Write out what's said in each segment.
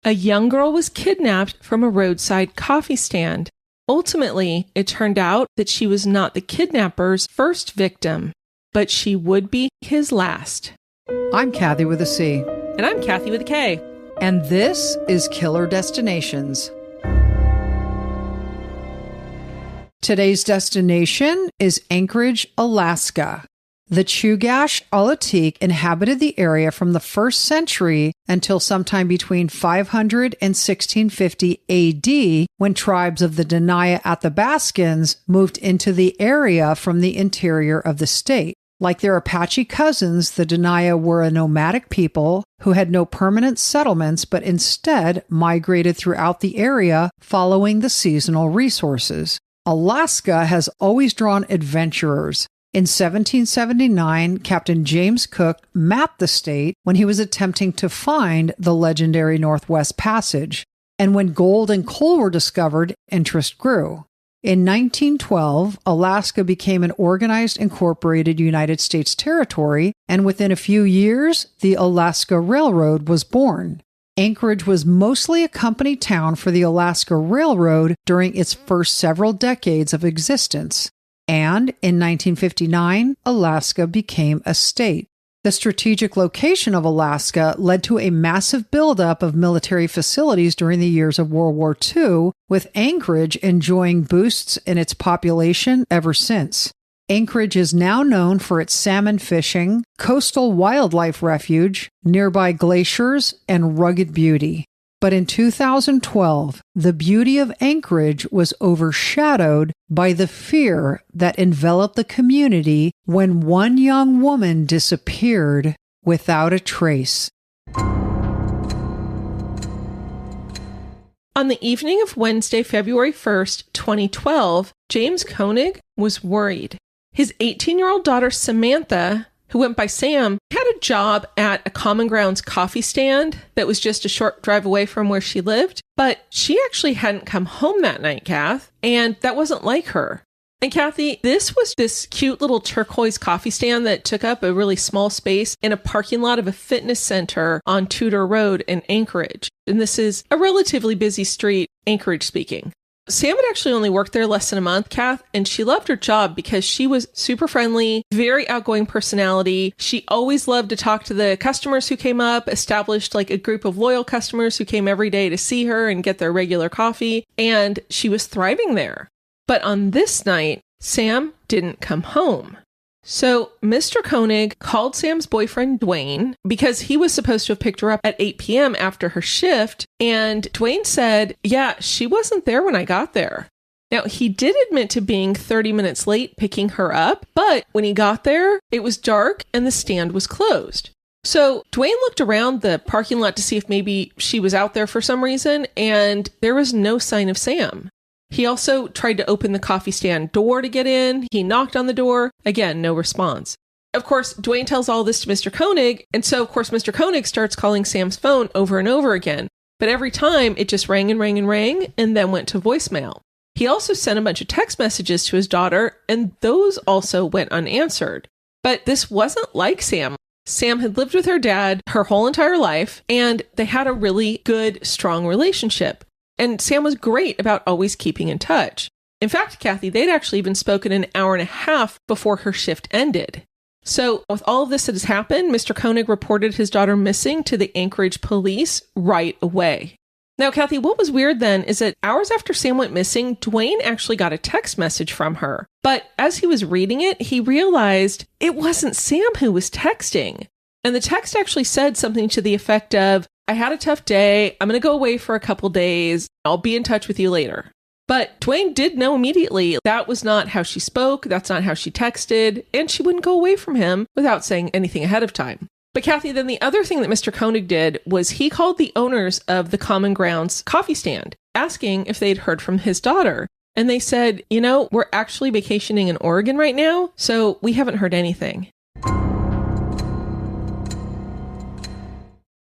A young girl was kidnapped from a roadside coffee stand. Ultimately, it turned out that she was not the kidnapper's first victim, but she would be his last. I'm Kathy with a C. And I'm Kathy with a K. And this is Killer Destinations. Today's destination is Anchorage, Alaska. The Chugach Alutiiq inhabited the area from the 1st century until sometime between 500 and 1650 AD, when tribes of the Dena'ina Athabascans moved into the area from the interior of the state. Like their Apache cousins, the Dena'ina were a nomadic people who had no permanent settlements but instead migrated throughout the area following the seasonal resources. Alaska has always drawn adventurers. In 1779, Captain James Cook mapped the state when he was attempting to find the legendary Northwest Passage. And when gold and coal were discovered, interest grew. In 1912, Alaska became an organized, incorporated United States territory, and within a few years, the Alaska Railroad was born. Anchorage was mostly a company town for the Alaska Railroad during its first several decades of existence. And in 1959, Alaska became a state. The strategic location of Alaska led to a massive buildup of military facilities during the years of World War II, with Anchorage enjoying boosts in its population ever since. Anchorage is now known for its salmon fishing, coastal wildlife refuge, nearby glaciers, and rugged beauty. But in 2012, the beauty of Anchorage was overshadowed by the fear that enveloped the community when one young woman disappeared without a trace. On the evening of Wednesday, February 1st, 2012, James Koenig was worried. His 18-year-old daughter, Samantha, who went by Sam, had a job at a Common Grounds coffee stand that was just a short drive away from where she lived, but she actually hadn't come home that night, Kath, and that wasn't like her. And Kathy, this was this cute little turquoise coffee stand that took up a really small space in a parking lot of a fitness center on Tudor Road in Anchorage. And this is a relatively busy street, Anchorage speaking. Sam had actually only worked there less than a month, Kath, and she loved her job because she was super friendly, very outgoing personality. She always loved to talk to the customers who came up, established like a group of loyal customers who came every day to see her and get their regular coffee, and she was thriving there. But on this night, Sam didn't come home. So Mr. Koenig called Sam's boyfriend, Dwayne, because he was supposed to have picked her up at 8 p.m. after her shift. And Dwayne said, yeah, she wasn't there when I got there. Now, he did admit to being 30 minutes late picking her up, but when he got there, it was dark and the stand was closed. So Dwayne looked around the parking lot to see if maybe she was out there for some reason, and there was no sign of Sam. He also tried to open the coffee stand door to get in. He knocked on the door. Again, no response. Of course, Dwayne tells all this to Mr. Koenig, and so, of course, Mr. Koenig starts calling Sam's phone over and over again. But every time, it just rang and rang and rang, and then went to voicemail. He also sent a bunch of text messages to his daughter, and those also went unanswered. But this wasn't like Sam. Sam had lived with her dad her whole entire life, and they had a really good, strong relationship. And Sam was great about always keeping in touch. In fact, Kathy, they'd actually even spoken an hour and a half before her shift ended. So with all of this that has happened, Mr. Koenig reported his daughter missing to the Anchorage police right away. Now, Kathy, what was weird then is that hours after Sam went missing, Dwayne actually got a text message from her. But as he was reading it, he realized it wasn't Sam who was texting. And the text actually said something to the effect of, I had a tough day. I'm going to go away for a couple days. I'll be in touch with you later. But Dwayne did know immediately that was not how she spoke. That's not how she texted. And she wouldn't go away from him without saying anything ahead of time. But Kathy, then the other thing that Mr. Koenig did was he called the owners of the Common Grounds coffee stand, asking if they'd heard from his daughter. And they said, you know, we're actually vacationing in Oregon right now, so we haven't heard anything.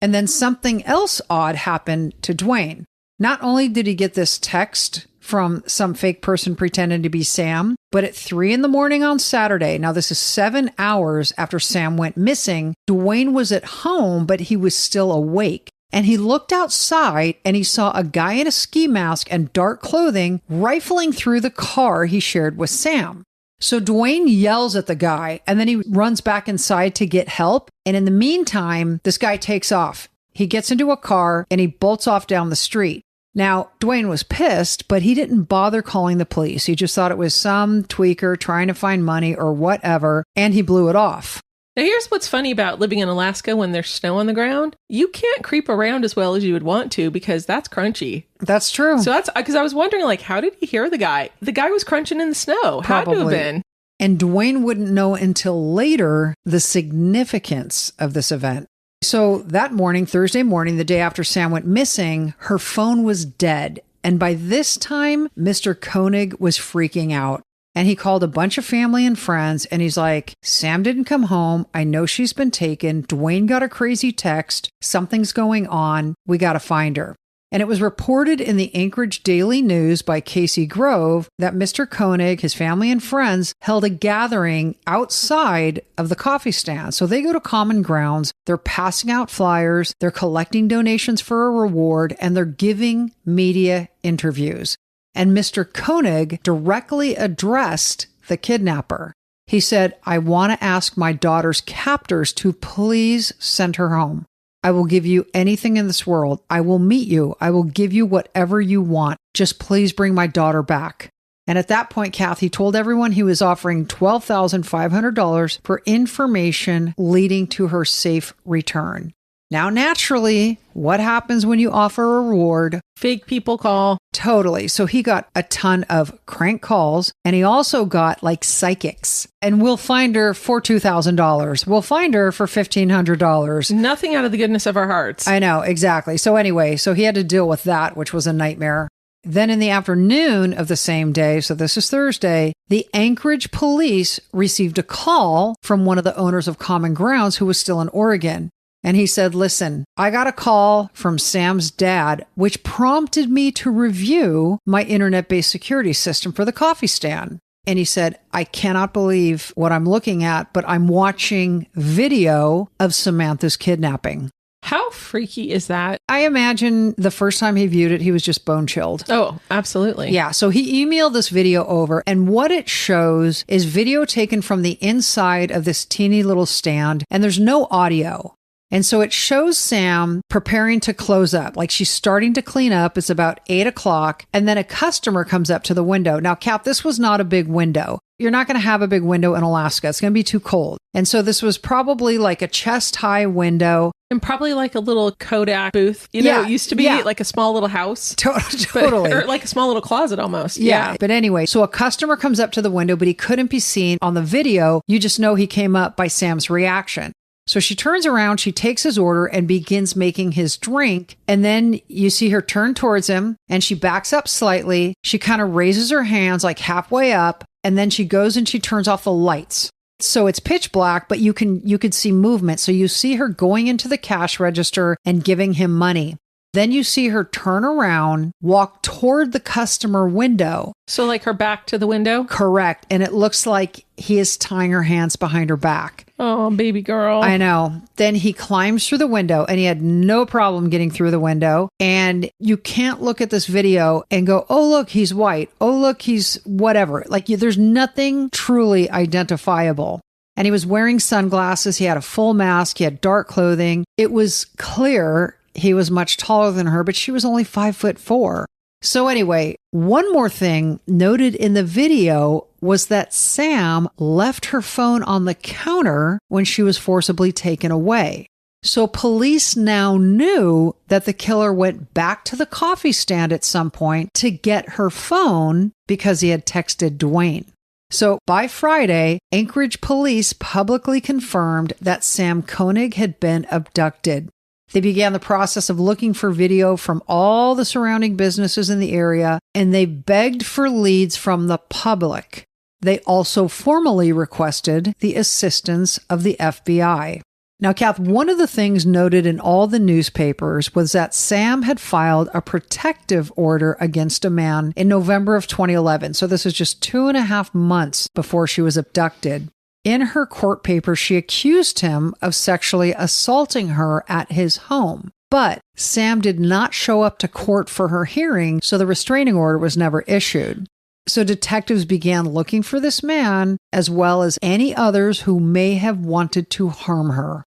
And then something else odd happened to Dwayne. Not only did he get this text from some fake person pretending to be Sam, but at 3 a.m. on Saturday, now this is 7 hours after Sam went missing, Dwayne was at home, but he was still awake. and he looked outside and he saw a guy in a ski mask and dark clothing rifling through the car he shared with Sam. So Dwayne yells at the guy and then he runs back inside to get help. And in the meantime, this guy takes off. He gets into a car and he bolts off down the street. Now, Dwayne was pissed, but he didn't bother calling the police. He just thought it was some tweaker trying to find money or whatever, and he blew it off. Now, here's what's funny about living in Alaska when there's snow on the ground. You can't creep around as well as you would want to because that's crunchy. That's true. So that's because I was wondering, like, how did he hear the guy? The guy was crunching in the snow. Had to have been. And Dwayne wouldn't know until later the significance of this event. So that morning, Thursday morning, the day after Sam went missing, her phone was dead. And by this time, Mr. Koenig was freaking out. And he called a bunch of family and friends and he's like, Sam didn't come home. I know she's been taken. Dwayne got a crazy text. Something's going on. We got to find her. And it was reported in the Anchorage Daily News by Casey Grove that Mr. Koenig, his family and friends, held a gathering outside of the coffee stand. So they go to common grounds, they're passing out flyers, they're collecting donations for a reward, and they're giving media interviews. And Mr. Koenig directly addressed the kidnapper. He said, I want to ask my daughter's captors to please send her home. I will give you anything in this world. I will meet you. I will give you whatever you want. Just please bring my daughter back. And at that point, Kathy told everyone he was offering $12,500 for information leading to her safe return. Now, naturally, what happens when you offer a reward? Fake people call. Totally. So he got a ton of crank calls and he also got like psychics. And we'll find her for $2,000. We'll find her for $1,500. Nothing out of the goodness of our hearts. I know, exactly. So anyway, so he had to deal with that, which was a nightmare. Then in the afternoon of the same day, so this is Thursday, the Anchorage police received a call from one of the owners of Common Grounds who was still in Oregon. And he said, listen, I got a call from Sam's dad, which prompted me to review my internet-based security system for the coffee stand. And he said, I cannot believe what I'm looking at, but I'm watching video of Samantha's kidnapping. How freaky is that? I imagine the first time he viewed it, he was just bone chilled. Oh, absolutely. Yeah. So he emailed this video over, and what it shows is video taken from the inside of this teeny little stand, and there's no audio. And so it shows Sam preparing to close up, like she's starting to clean up. It's about 8 o'clock. And then a customer comes up to the window. Now, Kat, this was not a big window. You're not going to have a big window in Alaska. It's going to be too cold. And so this was probably like a chest high window. And probably like a little Kodak booth. You know, it used to be like a small little house. Totally. Or like a small little closet almost. Yeah. But anyway, so a customer comes up to the window, but he couldn't be seen on the video. You just know he came up by Sam's reaction. So she turns around, she takes his order and begins making his drink. And then you see her turn towards him and she backs up slightly. She kind of raises her hands like halfway up. And then she goes and she turns off the lights. So it's pitch black, but you could see movement. So you see her going into the cash register and giving him money. Then you see her turn around, walk toward the customer window. So like her back to the window? Correct. And it looks like he is tying her hands behind her back. Oh, baby girl. I know. Then he climbs through the window and he had no problem getting through the window. And you can't look at this video and go, oh, look, he's white. Oh, look, he's whatever. Like there's nothing truly identifiable. And he was wearing sunglasses. He had a full mask. He had dark clothing. It was clear he was much taller than her, but she was only 5'4". So anyway, one more thing noted in the video was that Sam left her phone on the counter when she was forcibly taken away. So police now knew that the killer went back to the coffee stand at some point to get her phone because he had texted Dwayne. So by Friday, Anchorage police publicly confirmed that Sam Koenig had been abducted. They began the process of looking for video from all the surrounding businesses in the area, and they begged for leads from the public. They also formally requested the assistance of the FBI. Now, Kath, one of the things noted in all the newspapers was that Sam had filed a protective order against a man in November of 2011. So this is just 2.5 months before she was abducted. In her court papers, she accused him of sexually assaulting her at his home. But Sam did not show up to court for her hearing, so the restraining order was never issued. So detectives began looking for this man, as well as any others who may have wanted to harm her.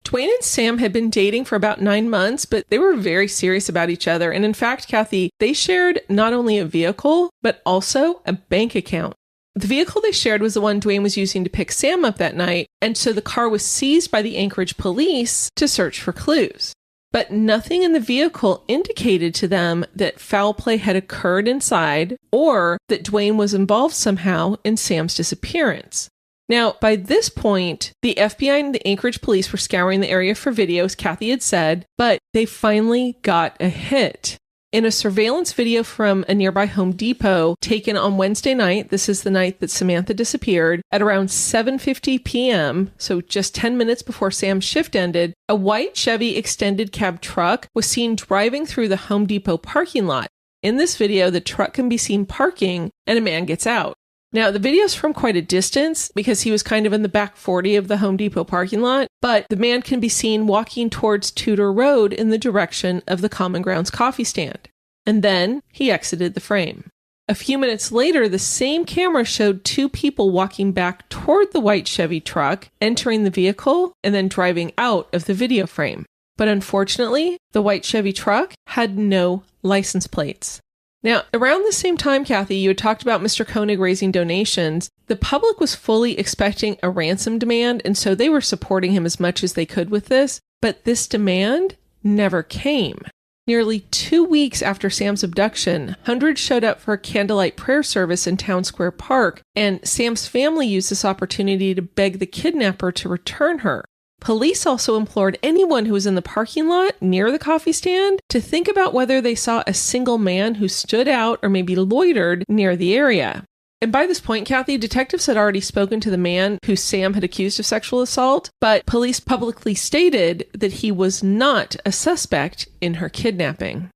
Dwayne and Sam had been dating for about 9 months, but they were very serious about each other. And in fact, Kathy, they shared not only a vehicle, but also a bank account. The vehicle they shared was the one Dwayne was using to pick Sam up that night, and so the car was seized by the Anchorage police to search for clues. But nothing in the vehicle indicated to them that foul play had occurred inside or that Dwayne was involved somehow in Sam's disappearance. Now, by this point, the FBI and the Anchorage police were scouring the area for videos, Kathy had said, but they finally got a hit. In a surveillance video from a nearby Home Depot taken on Wednesday night, this is the night that Samantha disappeared, at around 7:50 p.m., so just 10 minutes before Sam's shift ended, a white Chevy extended cab truck was seen driving through the Home Depot parking lot. In this video, the truck can be seen parking and a man gets out. Now, the video's from quite a distance because he was kind of in the back 40 of the Home Depot parking lot, but the man can be seen walking towards Tudor Road in the direction of the Common Grounds coffee stand. And then he exited the frame. A few minutes later, the same camera showed 2 people walking back toward the white Chevy truck, entering the vehicle, and then driving out of the video frame. But unfortunately, the white Chevy truck had no license plates. Now, around the same time, Kathy, you had talked about Mr. Koenig raising donations. The public was fully expecting a ransom demand, and so they were supporting him as much as they could with this. But this demand never came. Nearly 2 weeks after Sam's abduction, hundreds showed up for a candlelight prayer service in Town Square Park, and Sam's family used this opportunity to beg the kidnapper to return her. Police also implored anyone who was in the parking lot near the coffee stand to think about whether they saw a single man who stood out or maybe loitered near the area. And by this point, Kathy, detectives had already spoken to the man who Sam had accused of sexual assault, but police publicly stated that he was not a suspect in her kidnapping.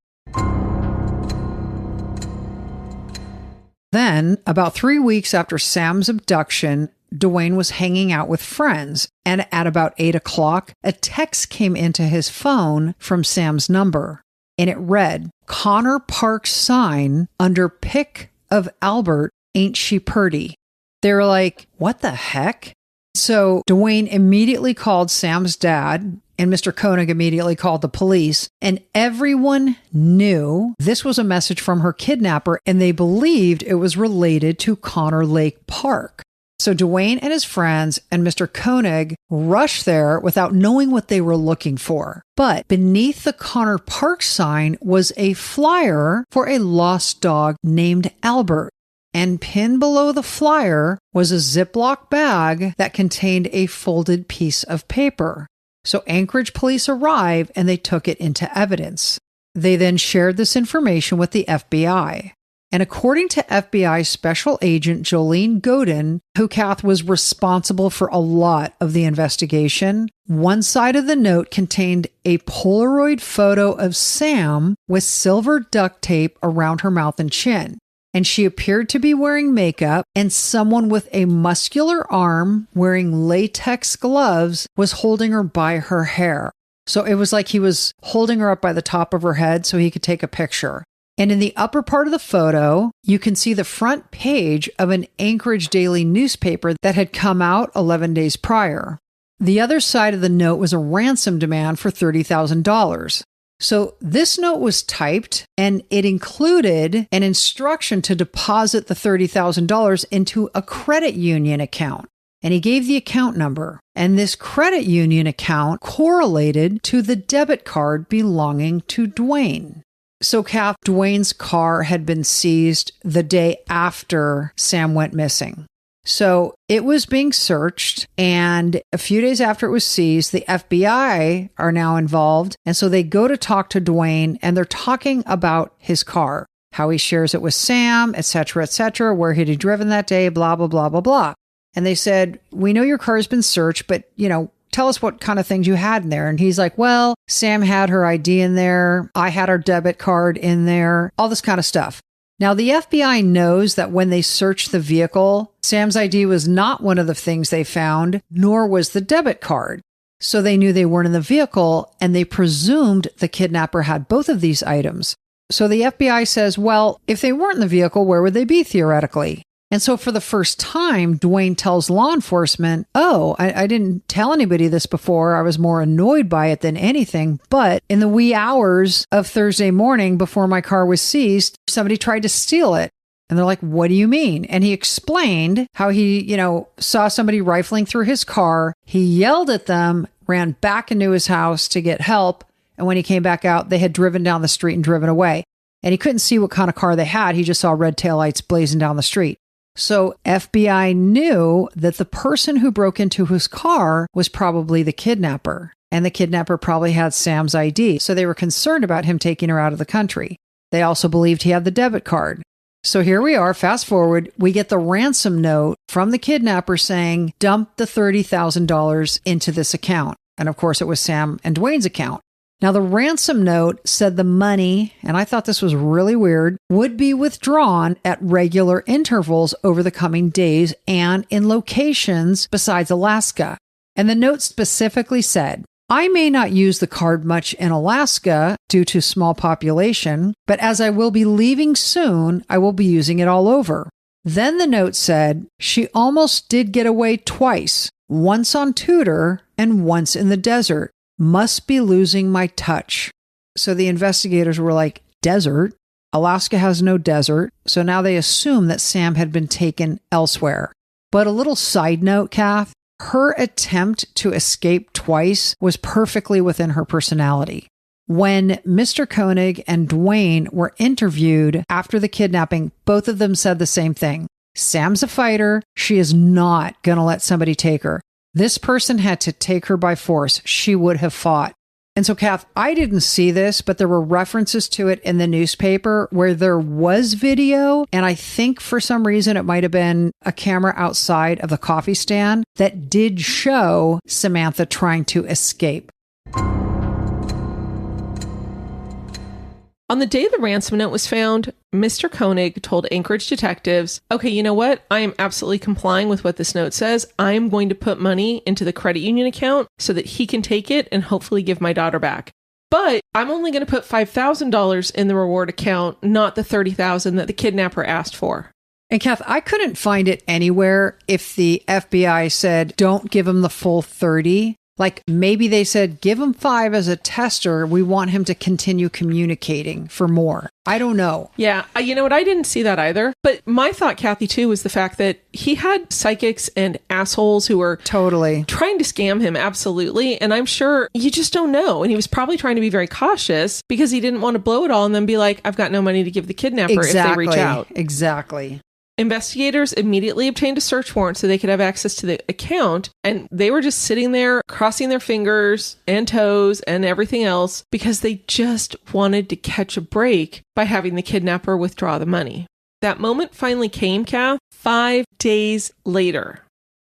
Then, about 3 weeks after Sam's abduction, Dwayne was hanging out with friends, and at about 8 o'clock, a text came into his phone from Sam's number, and it read, "Connor Park's sign under pic of Albert, ain't she purty?" They were like, what the heck? So Dwayne immediately called Sam's dad, and Mr. Koenig immediately called the police, and everyone knew this was a message from her kidnapper, and they believed it was related to Connor Lake Park. So Dwayne and his friends and Mr. Koenig rushed there without knowing what they were looking for. But beneath the Connor Park sign was a flyer for a lost dog named Albert. And pinned below the flyer was a Ziploc bag that contained a folded piece of paper. So Anchorage police arrived and they took it into evidence. They then shared this information with the FBI. And according to FBI Special Agent Jolene Godin, who Kath was responsible for a lot of the investigation, one side of the note contained a Polaroid photo of Sam with silver duct tape around her mouth and chin. And she appeared to be wearing makeup, and someone with a muscular arm wearing latex gloves was holding her by her hair. So it was like he was holding her up by the top of her head so he could take a picture. And in the upper part of the photo, you can see the front page of an Anchorage daily newspaper that had come out 11 days prior. The other side of the note was a ransom demand for $30,000. So this note was typed, and it included an instruction to deposit the $30,000 into a credit union account. And he gave the account number. And this credit union account correlated to the debit card belonging to Dwayne. So, Kath, Dwayne's car had been seized the day after Sam went missing. So it was being searched, and a few days after it was seized, the FBI are now involved. And so they go to talk to Dwayne, and they're talking about his car, how he shares it with Sam, etc., where he'd driven that day, blah, blah, blah, blah, blah. And they said, we know your car has been searched, but, tell us what kind of things you had in there. And he's like, well, Sam had her ID in there. I had her debit card in there, all this kind of stuff. Now, the FBI knows that when they searched the vehicle, Sam's ID was not one of the things they found, nor was the debit card. So they knew they weren't in the vehicle, and they presumed the kidnapper had both of these items. So the FBI says, well, if they weren't in the vehicle, where would they be theoretically? And so for the first time, Dwayne tells law enforcement, I didn't tell anybody this before. I was more annoyed by it than anything. But in the wee hours of Thursday morning before my car was seized, somebody tried to steal it. And they're like, what do you mean? And he explained how he, saw somebody rifling through his car. He yelled at them, ran back into his house to get help. And when he came back out, they had driven down the street and driven away. And he couldn't see what kind of car they had. He just saw red taillights blazing down the street. So FBI knew that the person who broke into his car was probably the kidnapper. And the kidnapper probably had Sam's ID. So they were concerned about him taking her out of the country. They also believed he had the debit card. So here we are, fast forward, we get the ransom note from the kidnapper saying, dump the $30,000 into this account. And of course, it was Sam and Dwayne's account. Now, the ransom note said the money, and I thought this was really weird, would be withdrawn at regular intervals over the coming days and in locations besides Alaska. And the note specifically said, I may not use the card much in Alaska due to small population, but as I will be leaving soon, I will be using it all over. Then the note said, she almost did get away twice, once on Tudor and once in the desert. Must be losing my touch. So the investigators were like, desert? Alaska has no desert. So now they assume that Sam had been taken elsewhere. But a little side note, Kath, her attempt to escape twice was perfectly within her personality. When Mr. Koenig and Dwayne were interviewed after the kidnapping, both of them said the same thing. Sam's a fighter. She is not going to let somebody take her. This person had to take her by force. She would have fought. And so, Kath, I didn't see this, but there were references to it in the newspaper where there was video. And I think for some reason it might have been a camera outside of the coffee stand that did show Samantha trying to escape. On the day the ransom note was found, Mr. Koenig told Anchorage detectives, okay, you know what? I am absolutely complying with what this note says. I am going to put money into the credit union account so that he can take it and hopefully give my daughter back. But I'm only going to put $5,000 in the reward account, not the $30,000 that the kidnapper asked for. And Kath, I couldn't find it anywhere if the FBI said, don't give him the full 30. Like maybe they said, give him 5 as a tester. We want him to continue communicating for more. I don't know. Yeah. You know what? I didn't see that either. But my thought, Kathy, too, was the fact that he had psychics and assholes who were totally trying to scam him. Absolutely. And I'm sure you just don't know. And he was probably trying to be very cautious because he didn't want to blow it all and then be like, I've got no money to give the kidnapper if they reach out. Exactly. Investigators immediately obtained a search warrant so they could have access to the account, and they were just sitting there crossing their fingers and toes and everything else because they just wanted to catch a break by having the kidnapper withdraw the money. That moment finally came, Kath, 5 days later.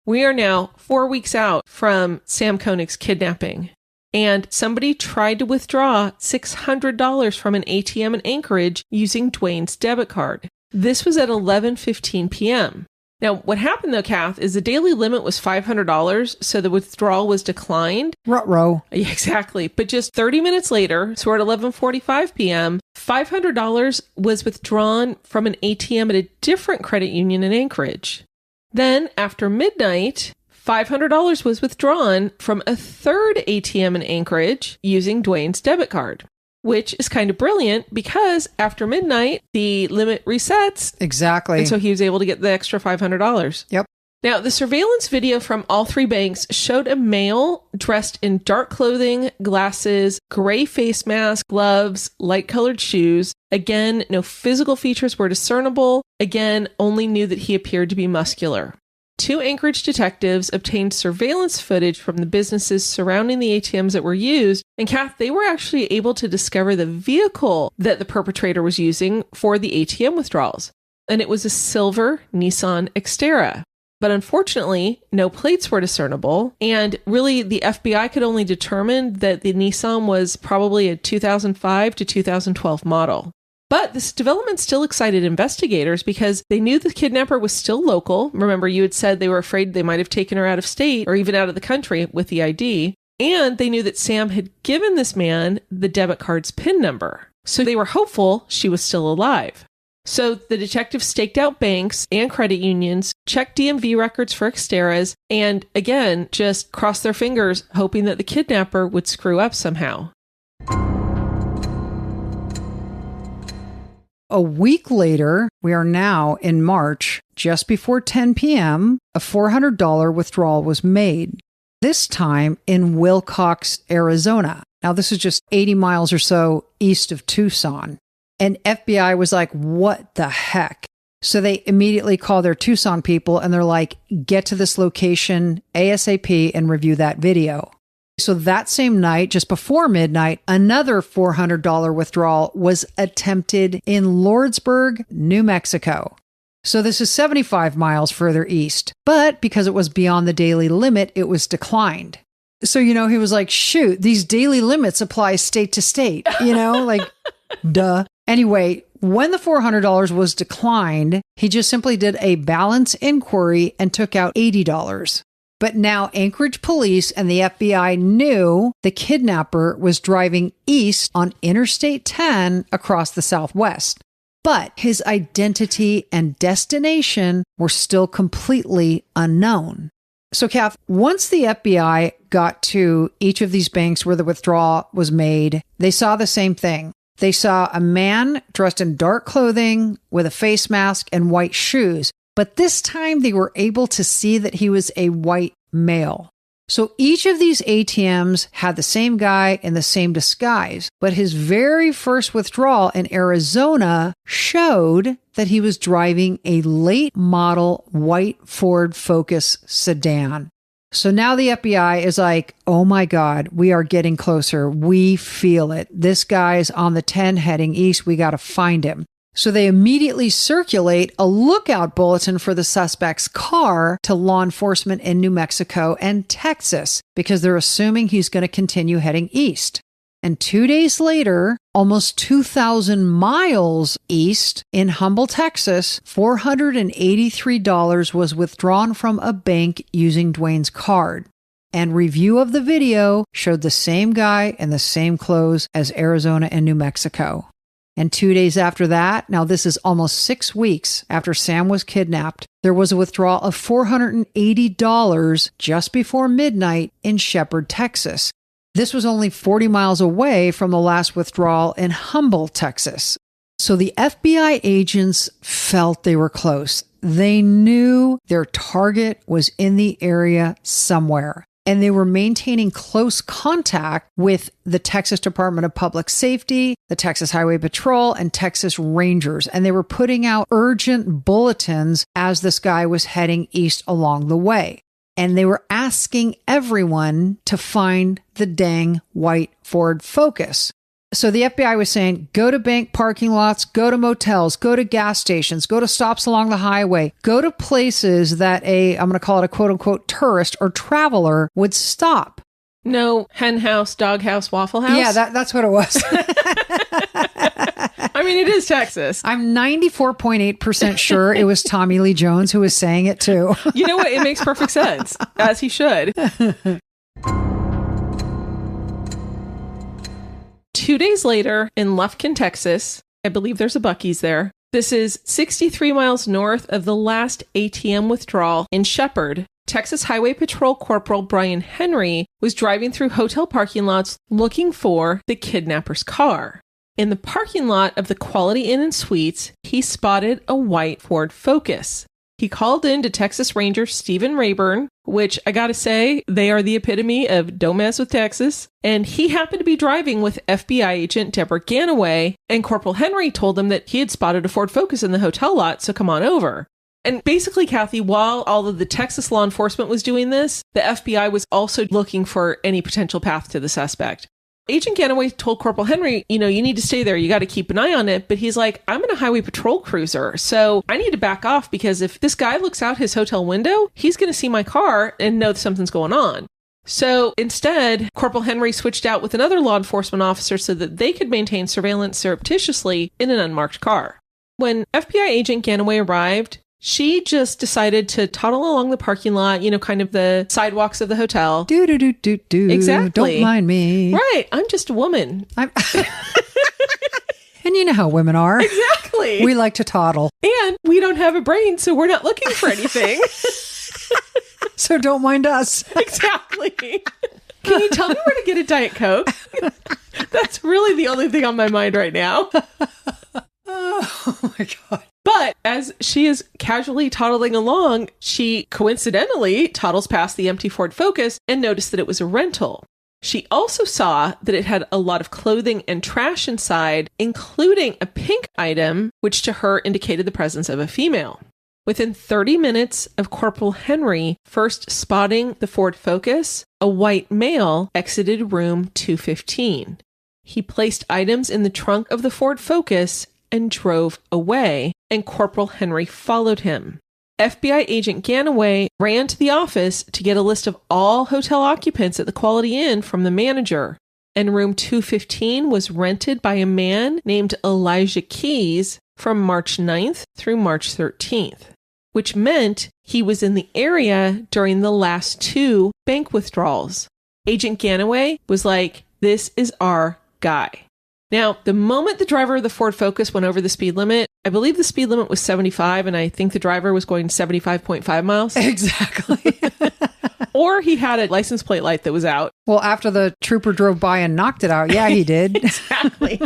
We are now 4 weeks out from Sam Koenig's kidnapping, and somebody tried to withdraw $600 from an ATM in Anchorage using Dwayne's debit card. This was at 11:15 p.m. Now, what happened though, Kath, is the daily limit was $500, so the withdrawal was declined. Ruh-roh. Yeah, exactly. But just 30 minutes later, so we're at 11:45 p.m., $500 was withdrawn from an ATM at a different credit union in Anchorage. Then, after midnight, $500 was withdrawn from a third ATM in Anchorage using Dwayne's debit card. Which is kind of brilliant because after midnight, the limit resets. Exactly. And so he was able to get the extra $500. Yep. Now, the surveillance video from all 3 banks showed a male dressed in dark clothing, glasses, gray face mask, gloves, light-colored shoes. Again, no physical features were discernible. Again, only knew that he appeared to be muscular. 2 Anchorage detectives obtained surveillance footage from the businesses surrounding the ATMs that were used. And Kath, they were actually able to discover the vehicle that the perpetrator was using for the ATM withdrawals. And it was a silver Nissan Xterra. But unfortunately, no plates were discernible. And really, the FBI could only determine that the Nissan was probably a 2005 to 2012 model. But this development still excited investigators because they knew the kidnapper was still local. Remember, you had said they were afraid they might have taken her out of state or even out of the country with the ID. And they knew that Sam had given this man the debit card's PIN number. So they were hopeful she was still alive. So the detectives staked out banks and credit unions, checked DMV records for Xteras, and again, just crossed their fingers, hoping that the kidnapper would screw up somehow. A week later, we are now in March, just before 10 p.m., a $400 withdrawal was made, this time in Wilcox, Arizona. Now, this is just 80 miles or so east of Tucson. And FBI was like, what the heck? So they immediately call their Tucson people and they're like, get to this location ASAP and review that video. So that same night, just before midnight, another $400 withdrawal was attempted in Lordsburg, New Mexico. So this is 75 miles further east. But because it was beyond the daily limit, it was declined. So, he was like, shoot, these daily limits apply state to state, like, duh. Anyway, when the $400 was declined, he just simply did a balance inquiry and took out $80. But now Anchorage police and the FBI knew the kidnapper was driving east on Interstate 10 across the Southwest. But his identity and destination were still completely unknown. So, Kath, once the FBI got to each of these banks where the withdrawal was made, they saw the same thing. They saw a man dressed in dark clothing with a face mask and white shoes. But this time they were able to see that he was a white male. So each of these ATMs had the same guy in the same disguise, but his very first withdrawal in Arizona showed that he was driving a late model white Ford Focus sedan. So now the FBI is like, oh my God, we are getting closer. We feel it. This guy's on the 10 heading east. We got to find him. So they immediately circulate a lookout bulletin for the suspect's car to law enforcement in New Mexico and Texas because they're assuming he's going to continue heading east. And 2 days later, almost 2,000 miles east in Humble, Texas, $483 was withdrawn from a bank using Dwayne's card. And review of the video showed the same guy in the same clothes as Arizona and New Mexico. And 2 days after that, now this is almost 6 weeks after Sam was kidnapped, there was a withdrawal of $480 just before midnight in Shepherd, Texas. This was only 40 miles away from the last withdrawal in Humble, Texas. So the FBI agents felt they were close. They knew their target was in the area somewhere. And they were maintaining close contact with the Texas Department of Public Safety, the Texas Highway Patrol, and Texas Rangers. And they were putting out urgent bulletins as this guy was heading east along the way. And they were asking everyone to find the dang white Ford Focus. So the FBI was saying, go to bank parking lots, go to motels, go to gas stations, go to stops along the highway, go to places that I'm going to call it a quote unquote tourist or traveler would stop. No hen house, dog house, waffle house? Yeah, that's what it was. I mean, it is Texas. I'm 94.8% sure it was Tommy Lee Jones who was saying it too. You know what? It makes perfect sense, as he should. 2 days later in Lufkin, Texas, I believe there's a Buc-ee's there. This is 63 miles north of the last ATM withdrawal in Shepherd. Texas Highway Patrol Corporal Brian Henry was driving through hotel parking lots looking for the kidnapper's car. In the parking lot of the Quality Inn and Suites, he spotted a white Ford Focus. He called in to Texas Ranger Stephen Rayburn, which I gotta say, they are the epitome of don't mess with Texas. And he happened to be driving with FBI agent Deborah Ganaway, and Corporal Henry told him that he had spotted a Ford Focus in the hotel lot, so come on over. And basically, Kathy, while all of the Texas law enforcement was doing this, the FBI was also looking for any potential path to the suspect. Agent Ganaway told Corporal Henry, you need to stay there. You got to keep an eye on it. But he's like, I'm in a highway patrol cruiser, so I need to back off because if this guy looks out his hotel window, he's going to see my car and know that something's going on. So instead, Corporal Henry switched out with another law enforcement officer so that they could maintain surveillance surreptitiously in an unmarked car. When FBI agent Ganaway arrived, she just decided to toddle along the parking lot, kind of the sidewalks of the hotel. Do. Exactly. Don't mind me. Right. I'm just a woman. And you know how women are. Exactly. We like to toddle. And we don't have a brain, so we're not looking for anything. So don't mind us. Exactly. Can you tell me where to get a Diet Coke? That's really the only thing on my mind right now. Oh my God. But as she is casually toddling along, she coincidentally toddles past the empty Ford Focus and noticed that it was a rental. She also saw that it had a lot of clothing and trash inside, including a pink item, which to her indicated the presence of a female. Within 30 minutes of Corporal Henry first spotting the Ford Focus, a white male exited room 215. He placed items in the trunk of the Ford Focus and drove away, and Corporal Henry followed him. FBI agent Ganaway ran to the office to get a list of all hotel occupants at the Quality Inn from the manager, and room 215 was rented by a man named Elijah Keyes from March 9th through March 13th, which meant he was in the area during the last 2 bank withdrawals. Agent Ganaway was like, "This is our guy." Now, the moment the driver of the Ford Focus went over the speed limit, I believe the speed limit was 75, and I think the driver was going 75.5 miles. Exactly. Or he had a license plate light that was out. Well, after the trooper drove by and knocked it out, yeah, he did. Exactly.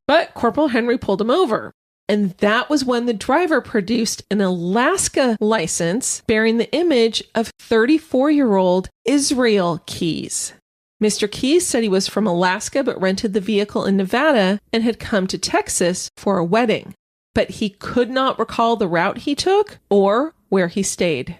But Corporal Henry pulled him over. And that was when the driver produced an Alaska license bearing the image of 34-year-old Israel Keyes. Mr. Keyes said he was from Alaska but rented the vehicle in Nevada and had come to Texas for a wedding. But he could not recall the route he took or where he stayed.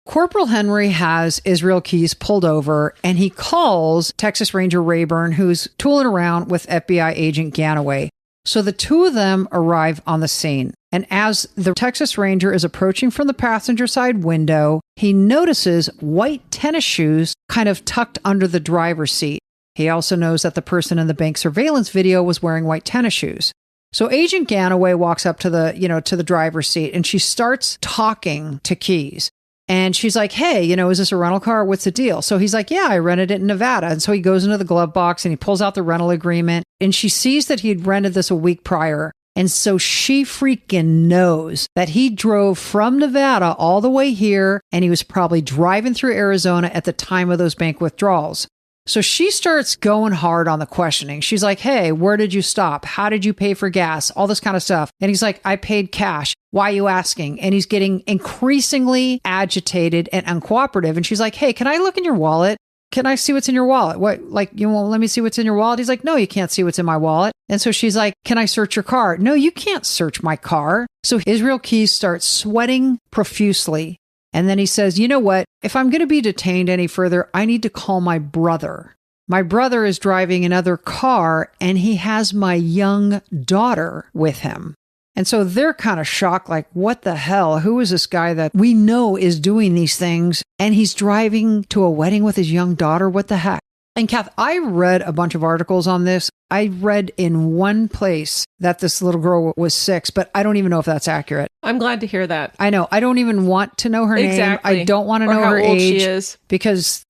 Corporal Henry has Israel Keyes pulled over, and he calls Texas Ranger Rayburn, who's tooling around with FBI agent Ganaway. So the two of them arrive on the scene. And as the Texas Ranger is approaching from the passenger side window, he notices white tennis shoes kind of tucked under the driver's seat. He also knows that the person in the bank surveillance video was wearing white tennis shoes. So Agent Ganaway walks up to the driver's seat, and she starts talking to Keyes. And she's like, "Hey, is this a rental car? What's the deal?" So he's like, "Yeah, I rented it in Nevada." And so he goes into the glove box and he pulls out the rental agreement, and she sees that he'd rented this a week prior. And so she freaking knows that he drove from Nevada all the way here, and he was probably driving through Arizona at the time of those bank withdrawals. So she starts going hard on the questioning. She's like, "Hey, where did you stop? How did you pay for gas?" All this kind of stuff. And he's like, "I paid cash. Why are you asking?" And he's getting increasingly agitated and uncooperative. And she's like, "Hey, can I look in your wallet? Can I see what's in your wallet? What, like, you won't let me see what's in your wallet?" He's like, "No, you can't see what's in my wallet." And so she's like, "Can I search your car?" "No, you can't search my car." So Israel Keyes starts sweating profusely. And then he says, "You know what? If I'm going to be detained any further, I need to call my brother. My brother is driving another car, and he has my young daughter with him." And so they're kind of shocked, like, what the hell? Who is this guy that we know is doing these things, and he's driving to a wedding with his young daughter? What the heck? And Kath, I read a bunch of articles on this. I read in one place that this little girl was 6, but I don't even know if that's accurate. I'm glad to hear that. I know. I don't even want to know her name. I don't want to know her age. She is. Because,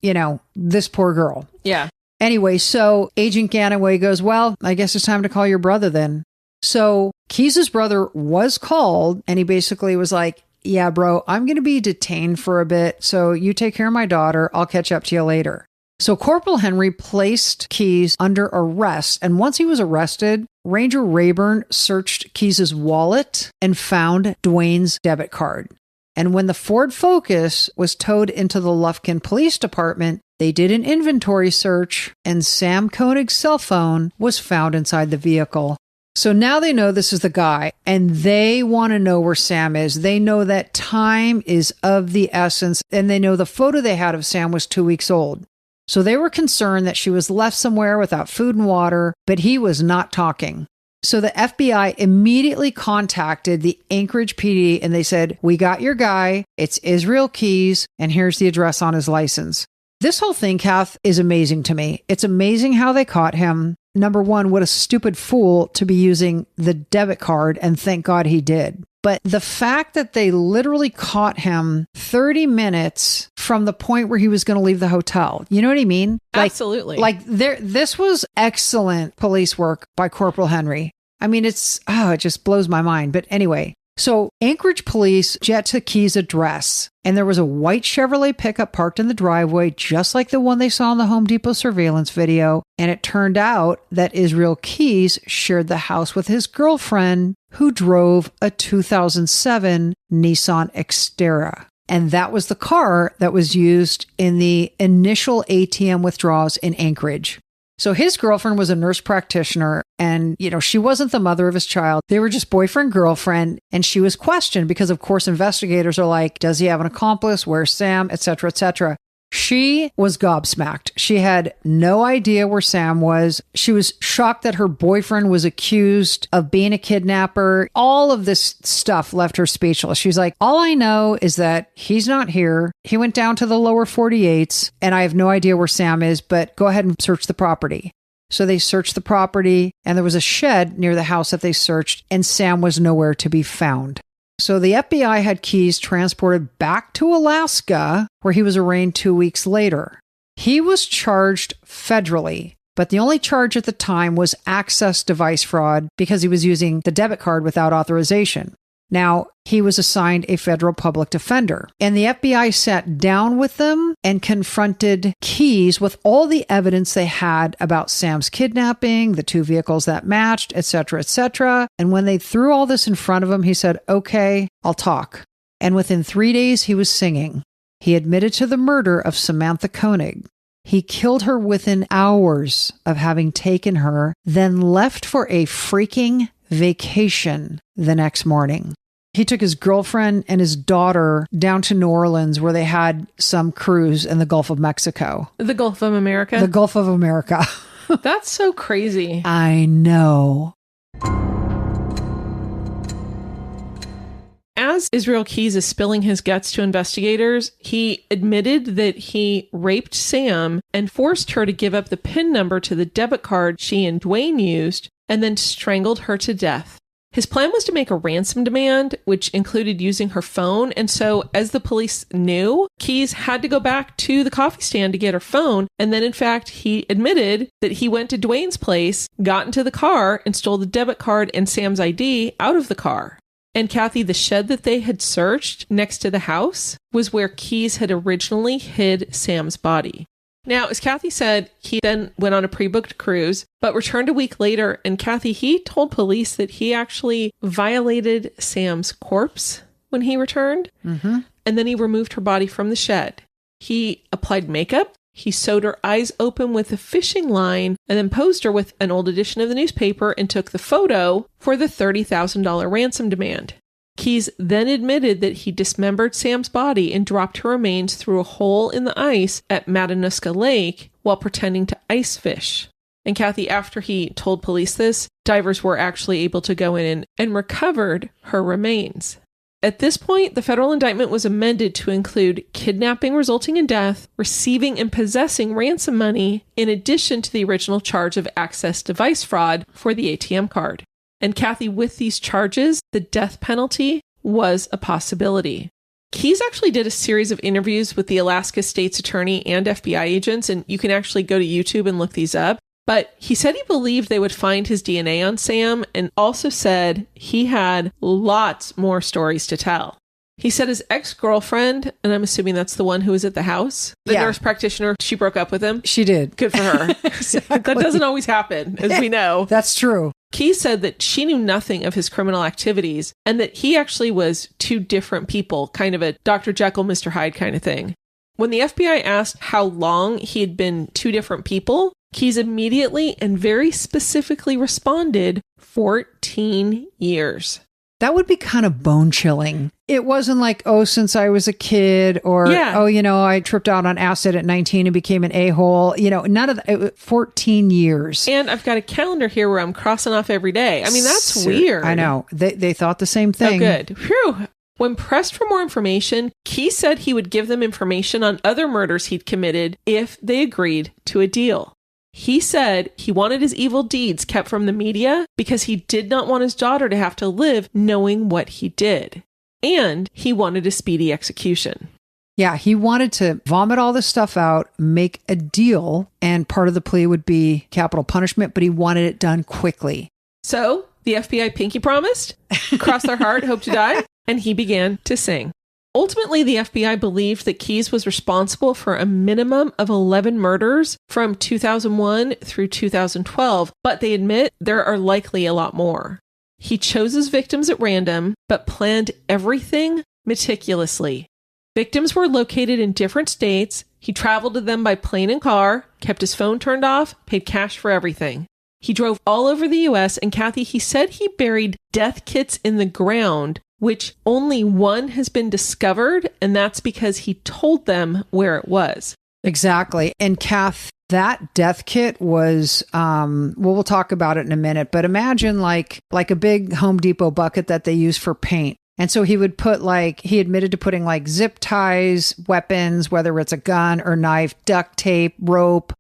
this poor girl. Yeah. Anyway, so Agent Ganaway goes, "Well, I guess it's time to call your brother then." So Keyes' brother was called, and he basically was like, "Yeah, bro, I'm going to be detained for a bit, so you take care of my daughter. I'll catch up to you later." So Corporal Henry placed Keyes under arrest, and once he was arrested, Ranger Rayburn searched Keyes' wallet and found Dwayne's debit card. And when the Ford Focus was towed into the Lufkin Police Department, they did an inventory search, and Sam Koenig's cell phone was found inside the vehicle. So now they know this is the guy, and they want to know where Sam is. They know that time is of the essence, and they know the photo they had of Sam was 2 weeks old. So they were concerned that she was left somewhere without food and water, but he was not talking. So the FBI immediately contacted the Anchorage PD and they said, we got your guy. It's Israel Keys. And here's the address on his license. This whole thing, Kath, is amazing to me. It's amazing how they caught him. Number one, what a stupid fool to be using the debit card. And thank God he did. But the fact that they literally caught him 30 minutes from the point where he was going to leave the hotel. You know what I mean? Absolutely. This was excellent police work by Corporal Henry. I mean, it just blows my mind. But anyway, so Anchorage police jet to Keys' address, and there was a white Chevrolet pickup parked in the driveway, just like the one they saw in the Home Depot surveillance video. And it turned out that Israel Keys shared the house with his girlfriend, who drove a 2007 Nissan Xterra. And that was the car that was used in the initial ATM withdrawals in Anchorage. So his girlfriend was a nurse practitioner and, she wasn't the mother of his child. They were just boyfriend, girlfriend. And she was questioned because, of course, investigators are like, does he have an accomplice? Where's Sam? Et cetera, et cetera. She was gobsmacked. She had no idea where Sam was. She was shocked that her boyfriend was accused of being a kidnapper. All of this stuff left her speechless. She's like, all I know is that he's not here. He went down to the lower 48s and I have no idea where Sam is, but go ahead and search the property. So they searched the property and there was a shed near the house that they searched and Sam was nowhere to be found. So the FBI had Keys transported back to Alaska, where he was arraigned 2 weeks later. He was charged federally, but the only charge at the time was access device fraud because he was using the debit card without authorization. Now, he was assigned a federal public defender, and the FBI sat down with them and confronted Keys with all the evidence they had about Sam's kidnapping, the two vehicles that matched, etc., etc. And when they threw all this in front of him, he said, okay, I'll talk. And within 3 days, he was singing. He admitted to the murder of Samantha Koenig. He killed her within hours of having taken her, then left for a freaking vacation the next morning. He took his girlfriend and his daughter down to New Orleans where they had some cruise in the Gulf of Mexico. The Gulf of America? The Gulf of America. That's so crazy. I know. As Israel Keys is spilling his guts to investigators, he admitted that he raped Sam and forced her to give up the PIN number to the debit card she and Dwayne used, and then strangled her to death. His plan was to make a ransom demand, which included using her phone. And so, as the police knew, Keys had to go back to the coffee stand to get her phone. And then, in fact, he admitted that he went to Dwayne's place, got into the car, and stole the debit card and Sam's ID out of the car. And Kathy, the shed that they had searched next to the house was where Keys had originally hid Sam's body. Now, as Kathy said, he then went on a pre-booked cruise, but returned a week later. And Kathy, he told police that he actually violated Sam's corpse when he returned. Mm-hmm. And then he removed her body from the shed. He applied makeup. He sewed her eyes open with a fishing line and then posed her with an old edition of the newspaper and took the photo for the $30,000 ransom demand. Keys then admitted that he dismembered Sam's body and dropped her remains through a hole in the ice at Matanuska Lake while pretending to ice fish. And Kathy, after he told police this, divers were actually able to go in and recovered her remains. At this point, the federal indictment was amended to include kidnapping resulting in death, receiving and possessing ransom money, in addition to the original charge of access device fraud for the ATM card. And Kathy, with these charges, the death penalty was a possibility. Keys actually did a series of interviews with the Alaska State's attorney and FBI agents, and you can actually go to YouTube and look these up. But he said he believed they would find his DNA on Sam, and also said he had lots more stories to tell. He said his ex-girlfriend, and I'm assuming that's the one who was at the house, the nurse practitioner, she broke up with him. She did. Good for her. Exactly. That doesn't always happen, as we know. That's true. Keys said that she knew nothing of his criminal activities and that he actually was two different people, kind of a Dr. Jekyll, Mr. Hyde kind of thing. When the FBI asked how long he had been two different people, Keys immediately and very specifically responded, 14 years. That would be kind of bone chilling. It wasn't like, oh, since I was a kid, or, I tripped out on acid at 19 and became an a-hole. None of that. It was 14 years. And I've got a calendar here where I'm crossing off every day. I mean, that's weird. I know. They thought the same thing. Oh, good. Phew. When pressed for more information, Keyes said he would give them information on other murders he'd committed if they agreed to a deal. He said he wanted his evil deeds kept from the media because he did not want his daughter to have to live knowing what he did. And he wanted a speedy execution. Yeah, he wanted to vomit all this stuff out, make a deal, and part of the plea would be capital punishment, but he wanted it done quickly. So the FBI pinky promised, crossed their heart, hoped to die, and he began to sing. Ultimately, the FBI believed that Keyes was responsible for a minimum of 11 murders from 2001 through 2012, but they admit there are likely a lot more. He chose his victims at random, but planned everything meticulously. Victims were located in different states. He traveled to them by plane and car, kept his phone turned off, paid cash for everything. He drove all over the U.S., and Kathy, he said he buried death kits in the ground, which only one has been discovered, and that's because he told them where it was. Exactly. And Kath, that death kit was, we'll talk about it in a minute, but imagine like a big Home Depot bucket that they use for paint. And so he would put he admitted to putting zip ties, weapons, whether it's a gun or knife, duct tape, rope.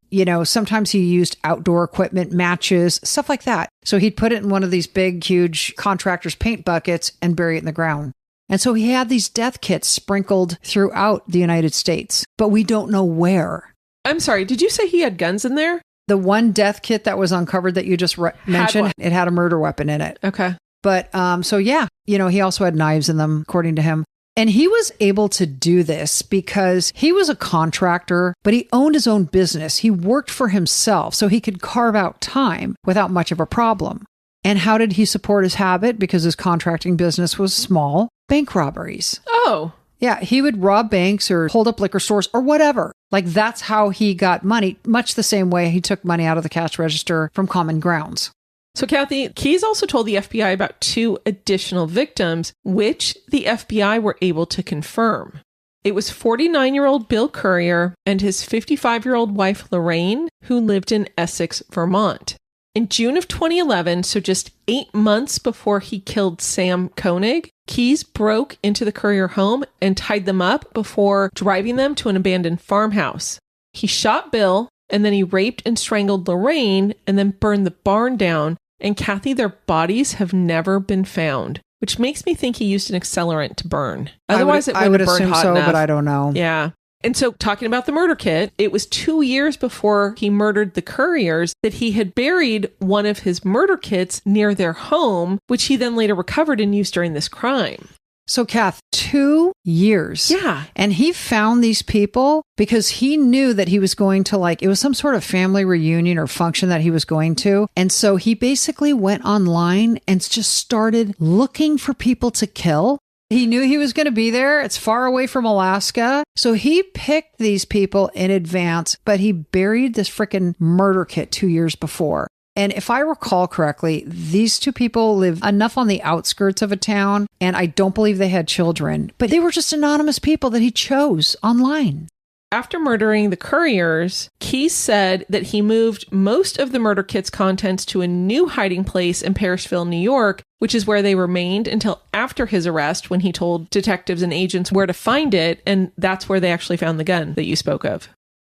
Sometimes he used outdoor equipment, matches, stuff like that. So he'd put it in one of these big, huge contractor's paint buckets and bury it in the ground. And so he had these death kits sprinkled throughout the United States, but we don't know where. I'm sorry, did you say he had guns in there? The one death kit that was uncovered that you just mentioned, it had a murder weapon in it. Okay. But he also had knives in them, according to him. And he was able to do this because he was a contractor, but he owned his own business. He worked for himself, so he could carve out time without much of a problem. And how did he support his habit? Because his contracting business was small. Bank robberies. Oh. Yeah, he would rob banks or hold up liquor stores or whatever. That's how he got money, much the same way he took money out of the cash register from common grounds. So, Kathy, Keyes also told the FBI about 2 additional victims, which the FBI were able to confirm. It was 49-year-old Bill Currier and his 55-year-old wife, Lorraine, who lived in Essex, Vermont. In June of 2011, so just 8 months before he killed Sam Koenig, Keyes broke into the Currier home and tied them up before driving them to an abandoned farmhouse. He shot Bill, and then he raped and strangled Lorraine and then burned the barn down. And Kathy, their bodies have never been found, which makes me think he used an accelerant to burn. Otherwise, I would have burned assume hot so, enough. but I don't know. Yeah. And so talking about the murder kit, it was 2 years before he murdered the Curriers that he had buried one of his murder kits near their home, which he then later recovered and used during this crime. So, Kath, 2 years. Yeah. And he found these people because he knew that he was going to it was some sort of family reunion or function that he was going to. And so he basically went online and just started looking for people to kill. He knew he was going to be there. It's far away from Alaska. So he picked these people in advance, but he buried this freaking murder kit 2 years before. And if I recall correctly, these 2 people live enough on the outskirts of a town, and I don't believe they had children, but they were just anonymous people that he chose online. After murdering the Curriers, Keyes said that he moved most of the murder kit's contents to a new hiding place in Parrishville, New York, which is where they remained until after his arrest when he told detectives and agents where to find it, and that's where they actually found the gun that you spoke of.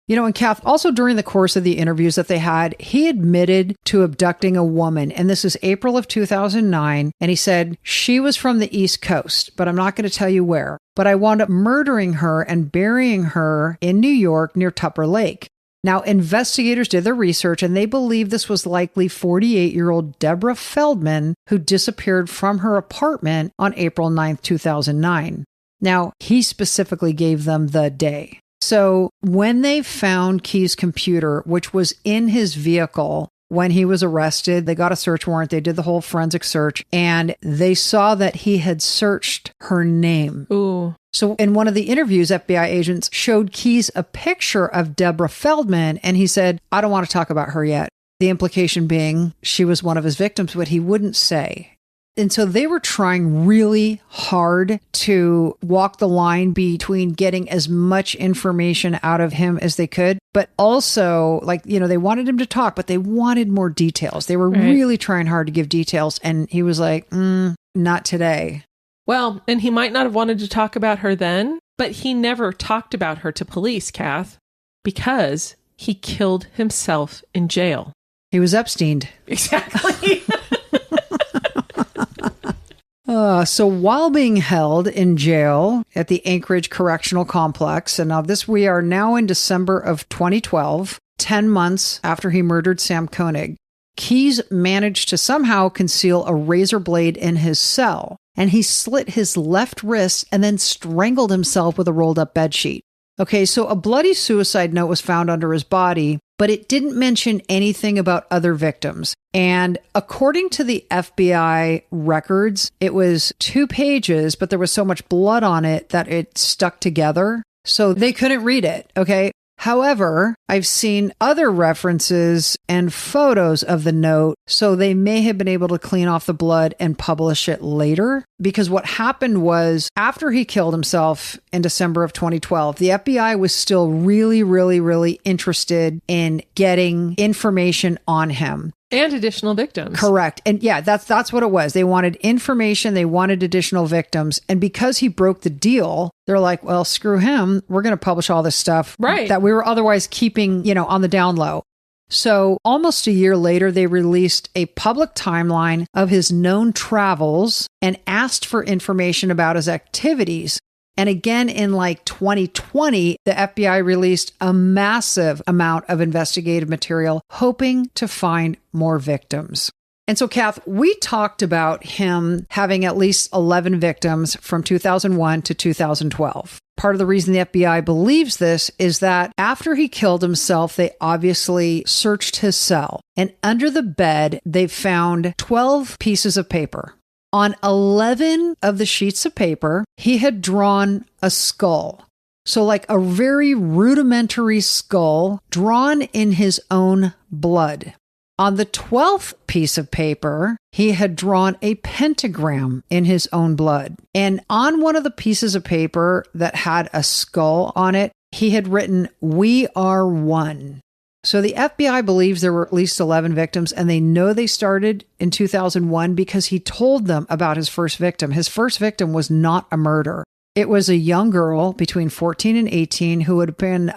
And Kath, also during the course of the interviews that they had, he admitted to abducting a woman. And this is April of 2009. And he said, she was from the East Coast, but I'm not going to tell you where. But I wound up murdering her and burying her in New York near Tupper Lake. Now, investigators did their research and they believe this was likely 48-year-old Deborah Feldman, who disappeared from her apartment on April 9th, 2009. Now, he specifically gave them the day. So when they found Keyes' computer, which was in his vehicle when he was arrested, they got a search warrant. They did the whole forensic search and they saw that he had searched her name. Ooh. So in one of the interviews, FBI agents showed Keyes a picture of Deborah Feldman and he said, I don't want to talk about her yet. The implication being she was one of his victims, but he wouldn't say. And so they were trying really hard to walk the line between getting as much information out of him as they could, but also they wanted him to talk, but they wanted more details. They were really trying hard to give details. And he was like, not today. Well, and he might not have wanted to talk about her then, but he never talked about her to police, Kath, because he killed himself in jail. He was Epsteined. Exactly. So while being held in jail at the Anchorage Correctional Complex, and we are now in December of 2012, 10 months after he murdered Sam Koenig, Keyes managed to somehow conceal a razor blade in his cell, and he slit his left wrist and then strangled himself with a rolled up bedsheet. Okay, so a bloody suicide note was found under his body, but it didn't mention anything about other victims. And according to the FBI records, it was 2 pages, but there was so much blood on it that it stuck together. So they couldn't read it, okay? However, I've seen other references and photos of the note, so they may have been able to clean off the blood and publish it later. Because what happened was, after he killed himself in December of 2012, the FBI was still really, really, really interested in getting information on him. And additional victims. Correct. And yeah, that's what it was. They wanted information. They wanted additional victims. And because he broke the deal, they're like, well, screw him. We're going to publish all this stuff that we were otherwise keeping, on the down low. So almost a year later, they released a public timeline of his known travels and asked for information about his activities. And again, in 2020, the FBI released a massive amount of investigative material, hoping to find more victims. And so, Kath, we talked about him having at least 11 victims from 2001 to 2012. Part of the reason the FBI believes this is that after he killed himself, they obviously searched his cell. And under the bed, they found 12 pieces of paper. On 11 of the sheets of paper, he had drawn a skull. So a very rudimentary skull drawn in his own blood. On the 12th piece of paper, he had drawn a pentagram in his own blood. And on one of the pieces of paper that had a skull on it, he had written, "We are one." So the FBI believes there were at least 11 victims, and they know they started in 2001 because he told them about his first victim. His first victim was not a murder. It was a young girl between 14 and 18 who had been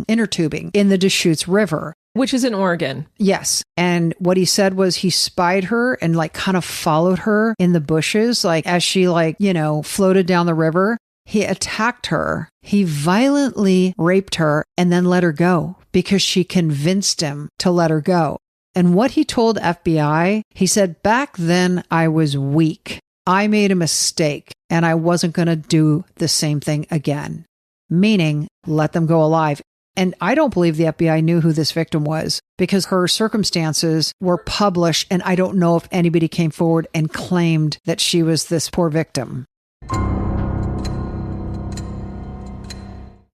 inner tubing in the Deschutes River. Which is in Oregon. Yes. And what he said was he spied her and kind of followed her in the bushes, as she floated down the river. He attacked her. He violently raped her and then let her go because she convinced him to let her go. And what he told FBI, he said, back then I was weak. I made a mistake and I wasn't going to do the same thing again. Meaning, let them go alive. And I don't believe the FBI knew who this victim was because her circumstances were published, and I don't know if anybody came forward and claimed that she was this poor victim.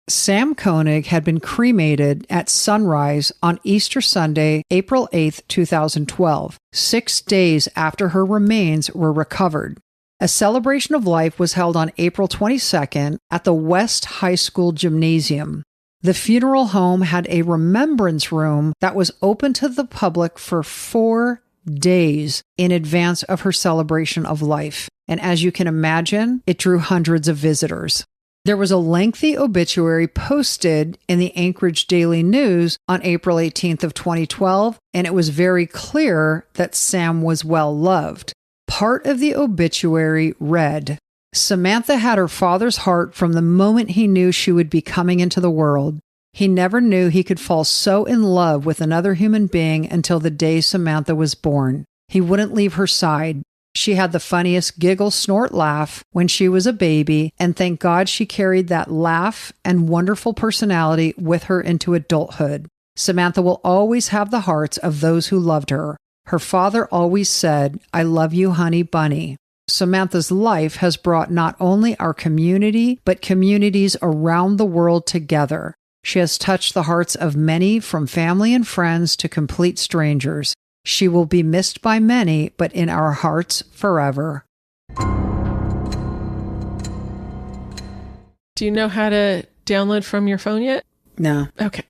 Sam Koenig had been cremated at sunrise on Easter Sunday, April 8, 2012, 6 days after her remains were recovered. A celebration of life was held on April 22nd at the West High School Gymnasium. The funeral home had a remembrance room that was open to the public for 4 days in advance of her celebration of life. And as you can imagine, it drew hundreds of visitors. There was a lengthy obituary posted in the Anchorage Daily News on April 18th of 2012, and it was very clear that Sam was well loved. Part of the obituary read, "Samantha had her father's heart from the moment he knew she would be coming into the world. He never knew he could fall so in love with another human being until the day Samantha was born. He wouldn't leave her side. She had the funniest giggle, snort, laugh when she was a baby, and thank God she carried that laugh and wonderful personality with her into adulthood. Samantha will always have the hearts of those who loved her. Her father always said, 'I love you, honey bunny.' Samantha's life has brought not only our community, but communities around the world together. She has touched the hearts of many, from family and friends to complete strangers. She will be missed by many, but in our hearts forever. Do you know how to download from your phone yet? No. Okay.